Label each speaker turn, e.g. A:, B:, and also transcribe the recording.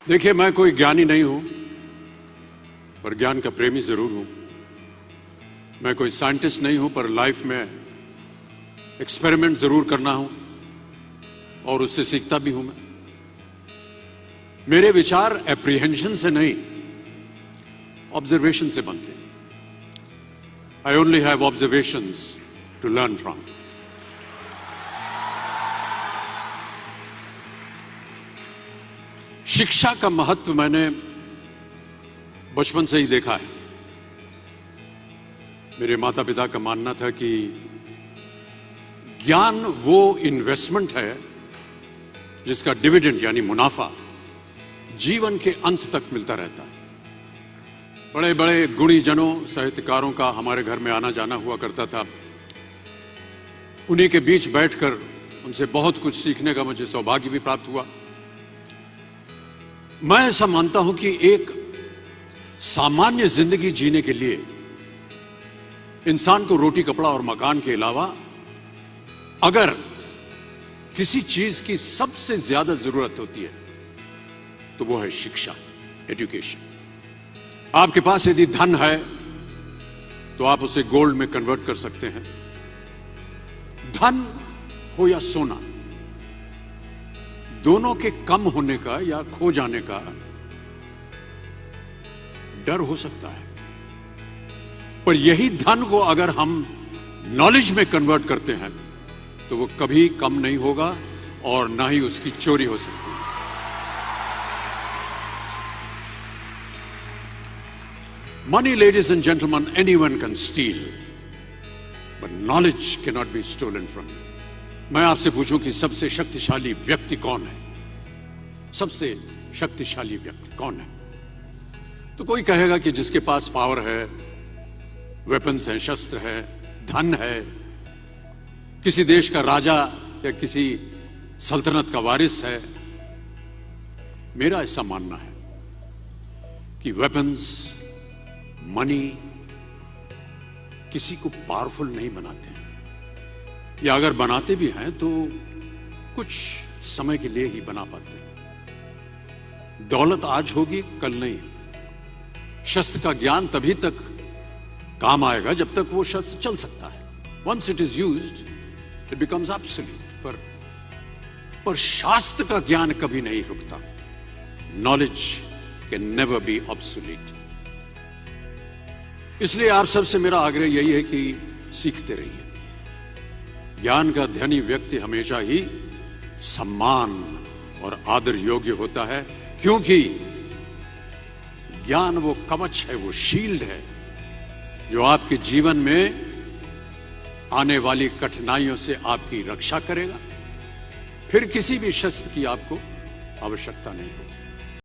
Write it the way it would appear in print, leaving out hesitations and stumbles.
A: देखिए, मैं कोई ज्ञानी नहीं हूं, पर ज्ञान का प्रेमी जरूर हूं। मैं कोई साइंटिस्ट नहीं हूं, पर लाइफ में एक्सपेरिमेंट जरूर करना हूं और उससे सीखता भी हूं। मेरे विचार एप्रीहेंशन से नहीं, ऑब्जर्वेशन से बनते हैं। I only have observations to learn from. शिक्षा का महत्व मैंने बचपन से ही देखा है। मेरे माता पिता का मानना था कि ज्ञान वो इन्वेस्टमेंट है जिसका डिविडेंड यानी मुनाफा जीवन के अंत तक मिलता रहता है। बड़े बड़े गुणी जनों, साहित्यकारों का हमारे घर में आना जाना हुआ करता था। उन्हीं के बीच बैठकर उनसे बहुत कुछ सीखने का मुझे सौभाग्य भी प्राप्त हुआ। मैं ऐसा मानता हूं कि एक सामान्य जिंदगी जीने के लिए इंसान को रोटी, कपड़ा और मकान के अलावा अगर किसी चीज की सबसे ज्यादा जरूरत होती है तो वो है शिक्षा, एजुकेशन। आपके पास यदि धन है तो आप उसे गोल्ड में कन्वर्ट कर सकते हैं। धन हो या सोना, दोनों के कम होने का या खो जाने का डर हो सकता है, पर यही धन को अगर हम नॉलेज में कन्वर्ट करते हैं तो वो कभी कम नहीं होगा और ना ही उसकी चोरी हो सकती है। Money, ladies and gentlemen, anyone can steal, but knowledge cannot be stolen from you. मैं आपसे पूछूं कि सबसे शक्तिशाली व्यक्ति कौन है? सबसे शक्तिशाली व्यक्ति कौन है? तो कोई कहेगा कि जिसके पास पावर है, वेपन्स हैं, शस्त्र है, धन है, किसी देश का राजा या किसी सल्तनत का वारिस है। मेरा ऐसा मानना है कि वेपन्स, मनी किसी को पावरफुल नहीं बनाते, या अगर बनाते भी हैं तो कुछ समय के लिए ही बना पाते हैं। दौलत आज होगी, कल नहीं। शस्त्र का ज्ञान तभी तक काम आएगा जब तक वो शस्त्र चल सकता है। Once it is used it becomes absolute. पर शास्त्र का ज्ञान कभी नहीं रुकता। Knowledge can never be obsolete. इसलिए आप सबसे मेरा आग्रह यही है कि सीखते रहिए। ज्ञान का धनी व्यक्ति हमेशा ही सम्मान और आदर योग्य होता है, क्योंकि ज्ञान वो कवच है, वो शील्ड है जो आपके जीवन में आने वाली कठिनाइयों से आपकी रक्षा करेगा। फिर किसी भी शस्त्र की आपको आवश्यकता नहीं होगी।